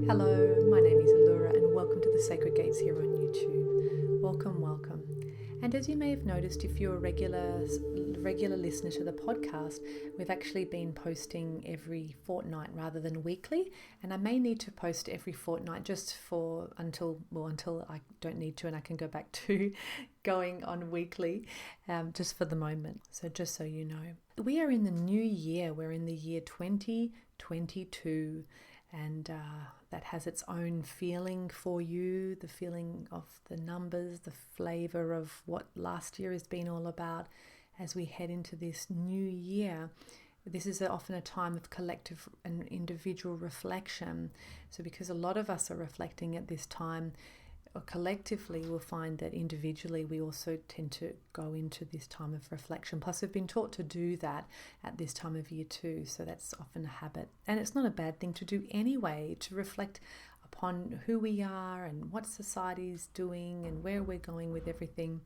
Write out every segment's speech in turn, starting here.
Hello, my name is Illura and welcome to the Sacred Gates here on YouTube. Welcome, welcome. And as you may have noticed, if you're a regular listener to the podcast, we've actually been posting every fortnight rather than weekly, and I may need to post every fortnight just until I don't need to and I can go back to going on weekly, just for the moment. So just so you know, we are in the new year. We're in the year 2022. And that has its own feeling for you, the feeling of the numbers, the flavor of what last year has been all about. As we head into this new year, this is often a time of collective and individual reflection. So because a lot of us are reflecting at this time, or collectively, we'll find that individually we also tend to go into this time of reflection. Plus, we've been taught to do that at this time of year too, so that's often a habit. And it's not a bad thing to do anyway, to reflect upon who we are and what society's doing and where we're going with everything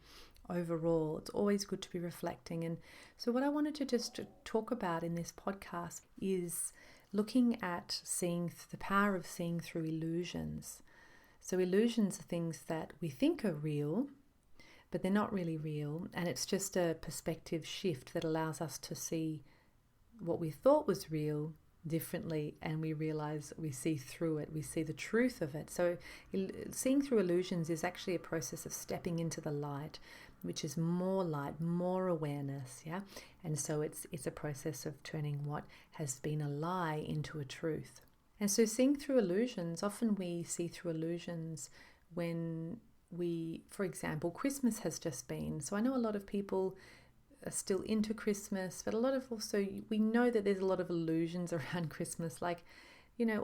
overall. It's always good to be reflecting. And so what I wanted to just talk about in this podcast is looking at the power of seeing through illusions. So illusions are things that we think are real, but they're not really real. And it's just a perspective shift that allows us to see what we thought was real differently, and we realize we see through it, we see the truth of it. So seeing through illusions is actually a process of stepping into the light, which is more light, more awareness, yeah? And so it's a process of turning what has been a lie into a truth. And so seeing through illusions, often we see through illusions when for example, Christmas has just been. So I know a lot of people are still into Christmas, but we know that there's a lot of illusions around Christmas, like,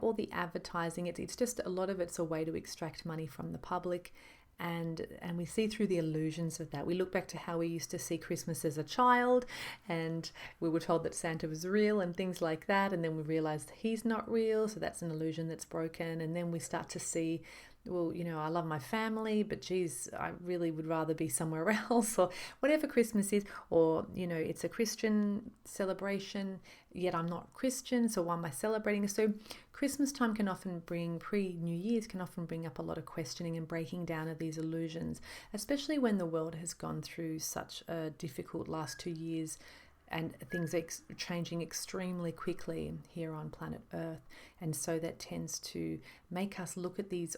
all the advertising. It's just a lot of it's a way to extract money from the public. And we see through the illusions of that. We look back to how we used to see Christmas as a child, and we were told that Santa was real and things like that, and then we realized he's not real, so that's an illusion that's broken. And then we start to see, well, I love my family, but geez, I really would rather be somewhere else, or whatever Christmas is, or it's a Christian celebration, yet I'm not Christian, so why am I celebrating? So Christmas time can often pre-New Year's can often bring up a lot of questioning and breaking down of these illusions, especially when the world has gone through such a difficult last 2 years and things are changing extremely quickly here on planet Earth. And so that tends to make us look at these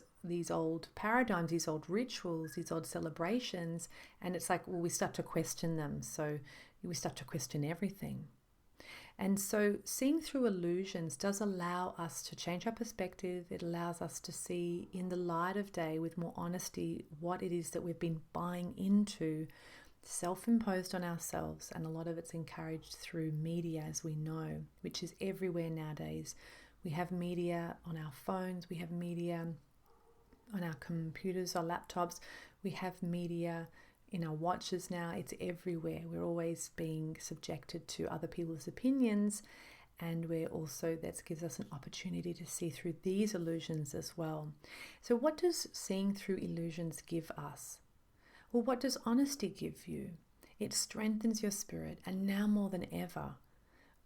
old paradigms, these old rituals, these old celebrations, and it's like, well, we start to question them. So we start to question everything. And so seeing through illusions does allow us to change our perspective. It allows us to see in the light of day with more honesty what it is that we've been buying into, self-imposed on ourselves. And a lot of it's encouraged through media, as we know, which is everywhere nowadays. We have media on our phones, we have media on our computers, our laptops, we have media in our watches now. It's everywhere. We're always being subjected to other people's opinions, and that gives us an opportunity to see through these illusions as well. So what does seeing through illusions give us? Well, what does honesty give you? It strengthens your spirit, and now more than ever,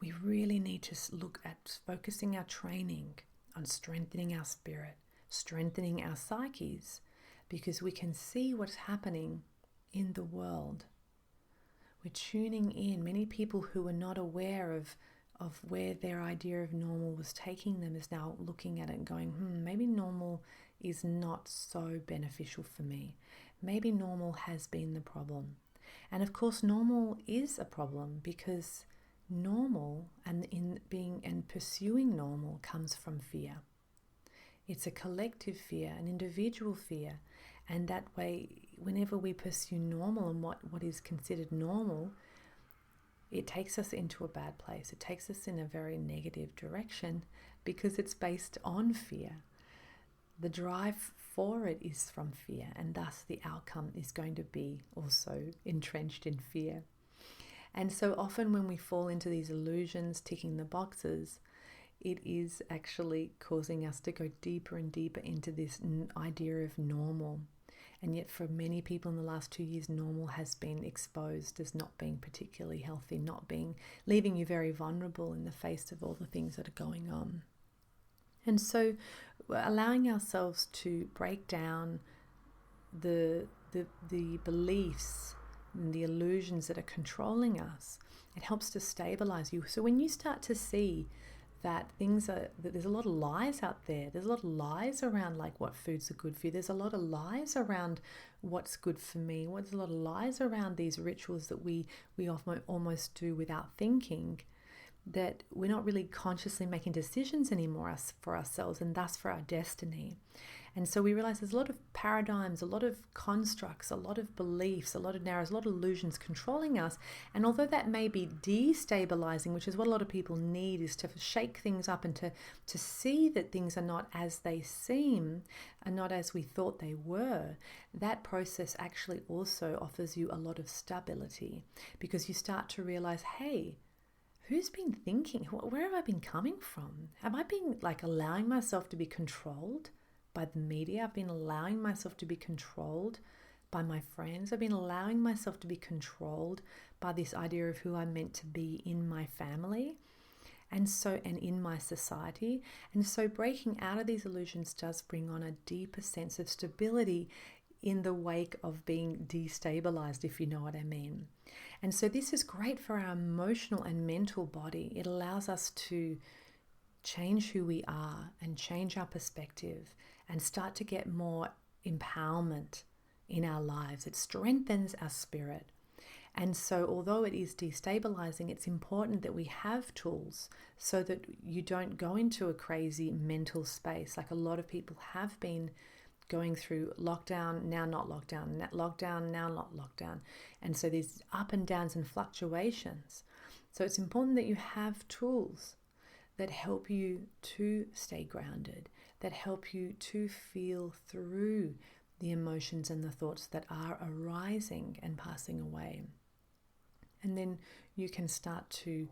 we really need to look at focusing our training on strengthening our spirit, strengthening our psyches, because we can see what's happening in the world. We're tuning in. Many people who were not aware of where their idea of normal was taking them is now looking at it and going, maybe normal is not so beneficial for me. Maybe normal has been the problem. And of course, normal is a problem, because normal and pursuing normal comes from fear. It's a collective fear, an individual fear. And that way, whenever we pursue normal and what is considered normal, it takes us into a bad place. It takes us in a very negative direction, because it's based on fear. The drive for it is from fear, and thus the outcome is going to be also entrenched in fear. And so often when we fall into these illusions, ticking the boxes, it is actually causing us to go deeper and deeper into this idea of normal. And yet for many people in the last 2 years, normal has been exposed as not being particularly healthy, leaving you very vulnerable in the face of all the things that are going on. And so allowing ourselves to break down the beliefs and the illusions that are controlling us, it helps to stabilize you. So when you start to see that there's a lot of lies out there, there's a lot of lies around like what foods are good for you, there's a lot of lies around what's good for me, there's a lot of lies around these rituals that we often almost do without thinking, that we're not really consciously making decisions anymore for ourselves and thus for our destiny. And so we realize there's a lot of paradigms, a lot of constructs, a lot of beliefs, a lot of narratives, a lot of illusions controlling us. And although that may be destabilizing, which is what a lot of people need, is to shake things up and to see that things are not as they seem and not as we thought they were, that process actually also offers you a lot of stability, because you start to realize, hey, who's been thinking? Where have I been coming from? Have I been like allowing myself to be controlled by the media? I've been allowing myself to be controlled by my friends. I've been allowing myself to be controlled by this idea of who I'm meant to be in my family and in my society. And so breaking out of these illusions does bring on a deeper sense of stability in the wake of being destabilized, if you know what I mean. And so this is great for our emotional and mental body. It allows us to change who we are and change our perspective and start to get more empowerment in our lives. It strengthens our spirit. And so although it is destabilizing, it's important that we have tools so that you don't go into a crazy mental space like a lot of people have been going through. Lockdown, now not lockdown, lockdown, now not lockdown. And so there's up and downs and fluctuations. So it's important that you have tools that help you to stay grounded, that help you to feel through the emotions and the thoughts that are arising and passing away. And then you can start to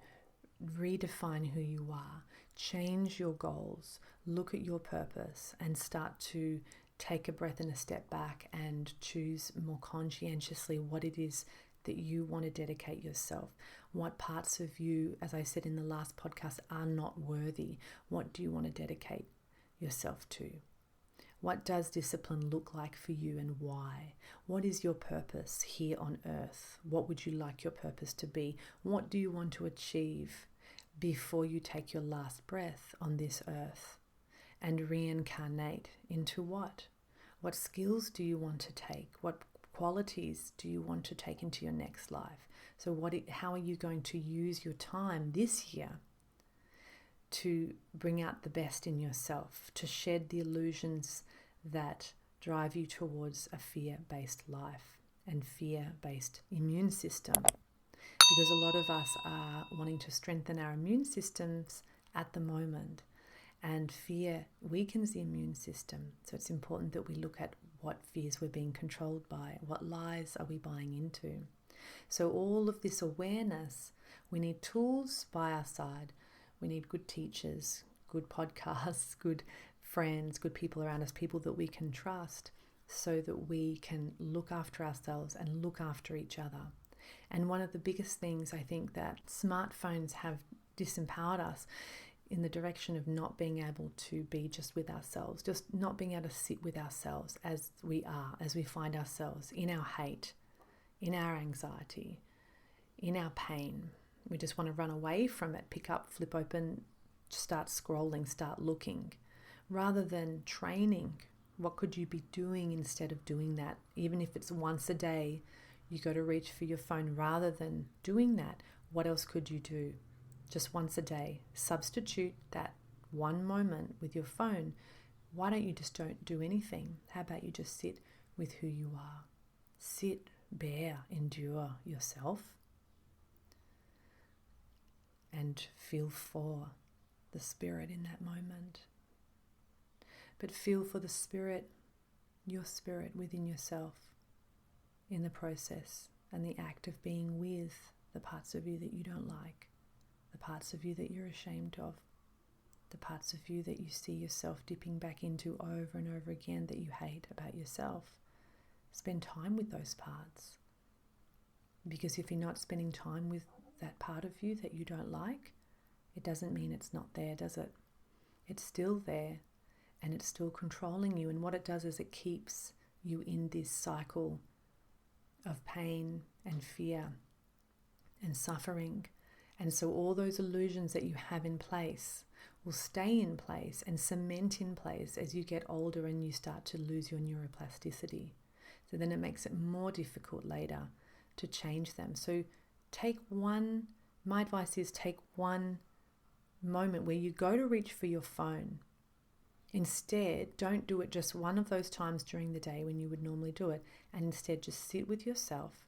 redefine who you are, change your goals, look at your purpose, and start to take a breath and a step back and choose more conscientiously what it is that you want to dedicate yourself. What parts of you, as I said in the last podcast, are not worthy? What do you want to dedicate yourself to? What does discipline look like for you and why? What is your purpose here on earth? What would you like your purpose to be? What do you want to achieve before you take your last breath on this earth and reincarnate into what? What skills do you want to take? What qualities do you want to take into your next life? So how are you going to use your time this year to bring out the best in yourself, to shed the illusions that drive you towards a fear-based life and fear-based immune system? Because a lot of us are wanting to strengthen our immune systems at the moment, and fear weakens the immune system. So it's important that we look at what fears we're being controlled by, what lies are we buying into. So all of this awareness, we need tools by our side. We need good teachers, good podcasts, good friends, good people around us, people that we can trust, so that we can look after ourselves and look after each other. And one of the biggest things I think that smartphones have disempowered us in the direction of not being able to be just with ourselves, just not being able to sit with ourselves as we are, as we find ourselves in our hate, in our anxiety, in our pain. We just want to run away from it, pick up, flip open, start scrolling, start looking, rather than training. What could you be doing instead of doing that? Even if it's once a day, you go to reach for your phone. Rather than doing that, what else could you do? Just once a day, substitute that one moment with your phone. Why don't you just don't do anything? How about you just sit with who you are? Sit, bear, endure yourself, and feel for the spirit in that moment. But feel for the spirit, your spirit within yourself in the process and the act of being with the parts of you that you don't like, the parts of you that you're ashamed of, the parts of you that you see yourself dipping back into over and over again that you hate about yourself. Spend time with those parts. Because if you're not spending time with that part of you that you don't like, it doesn't mean it's not there, does it? It's still there and it's still controlling you. And what it does is it keeps you in this cycle of pain and fear and suffering. And so all those illusions that you have in place will stay in place and cement in place as you get older and you start to lose your neuroplasticity. So then it makes it more difficult later to change them. So my advice is take one moment where you go to reach for your phone. Instead, don't do it just one of those times during the day when you would normally do it, and instead just sit with yourself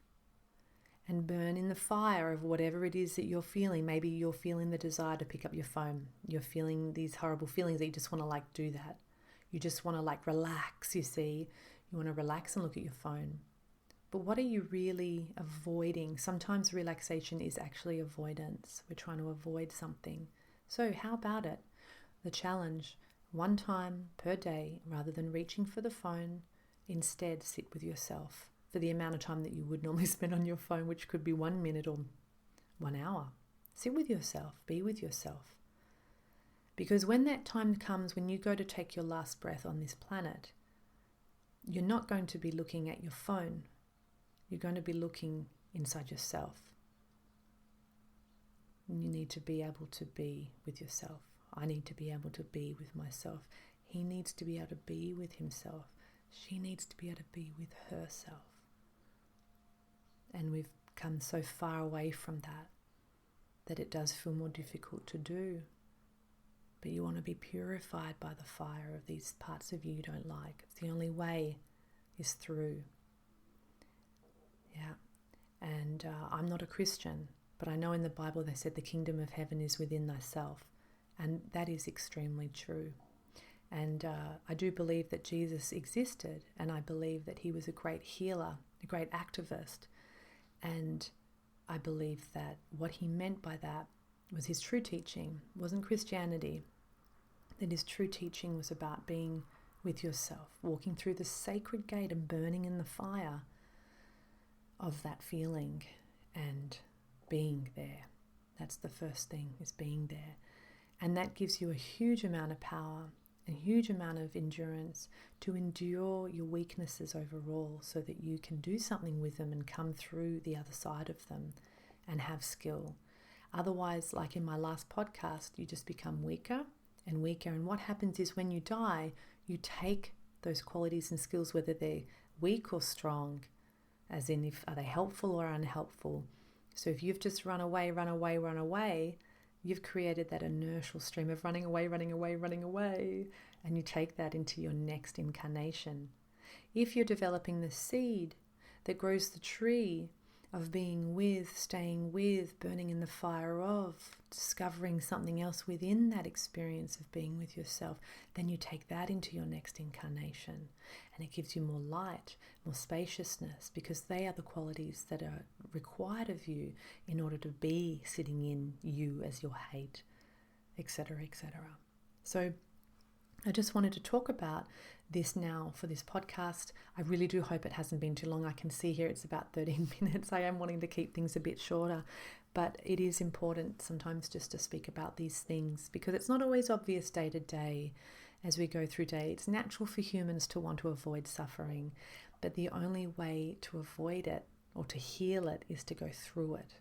and burn in the fire of whatever it is that you're feeling. Maybe you're feeling the desire to pick up your phone. You're feeling these horrible feelings that you just want to do that. You just want to relax, you see. You want to relax and look at your phone. But what are you really avoiding? Sometimes relaxation is actually avoidance. We're trying to avoid something. So how about it? The challenge, one time per day, rather than reaching for the phone, instead sit with yourself for the amount of time that you would normally spend on your phone, which could be 1 minute or 1 hour. Sit with yourself, be with yourself. Because when that time comes, when you go to take your last breath on this planet, you're not going to be looking at your phone. You're going to be looking inside yourself. You need to be able to be with yourself. I need to be able to be with myself. He needs to be able to be with himself. She needs to be able to be with herself. And we've come so far away from that it does feel more difficult to do. But you want to be purified by the fire of these parts of you don't like. It's the only way is through. Yeah. And I'm not a Christian, but I know in the Bible they said the kingdom of heaven is within thyself. And that is extremely true. And I do believe that Jesus existed, and I believe that he was a great healer, a great activist. And I believe that what he meant by that was his true teaching. It wasn't Christianity. That his true teaching was about being with yourself, walking through the sacred gate and burning in the fire of that feeling and being there. That's the first thing, is being there. And that gives you a huge amount of power, a huge amount of endurance to endure your weaknesses overall, so that you can do something with them and come through the other side of them and have skill. Otherwise, like in my last podcast, you just become weaker and weaker. And what happens is when you die, you take those qualities and skills, whether they're weak or strong, as in are they helpful or unhelpful. So if you've just run away, you've created that inertial stream of running away, and you take that into your next incarnation. If you're developing the seed that grows the tree of being with, staying with, burning in the fire of, discovering something else within that experience of being with yourself, then you take that into your next incarnation, and it gives you more light, more spaciousness, because they are the qualities that are required of you in order to be sitting in you as your hate, etc., etc. So I just wanted to talk about this now for this podcast. I really do hope it hasn't been too long. I can see here it's about 13 minutes. I am wanting to keep things a bit shorter, but it is important sometimes just to speak about these things, because it's not always obvious day to day as we go through day. It's natural for humans to want to avoid suffering, but the only way to avoid it or to heal it is to go through it.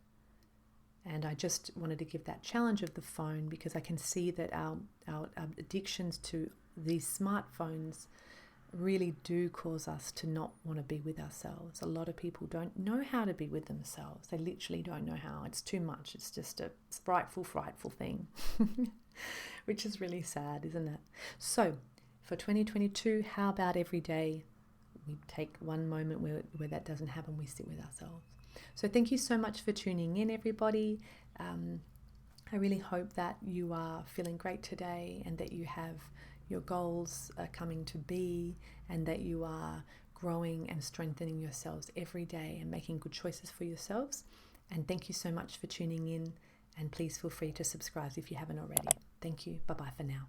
And I just wanted to give that challenge of the phone, because I can see that our addictions to these smartphones really do cause us to not want to be with ourselves. A lot of people don't know how to be with themselves. They literally don't know how. It's too much. It's just a frightful thing, which is really sad, isn't it? So for 2022, how about every day we take one moment where that doesn't happen, we sit with ourselves. So thank you so much for tuning in, everybody. I really hope that you are feeling great today, and that you have your goals coming to be, and that you are growing and strengthening yourselves every day and making good choices for yourselves. And thank you so much for tuning in, and please feel free to subscribe if you haven't already. Thank you. Bye-bye for now.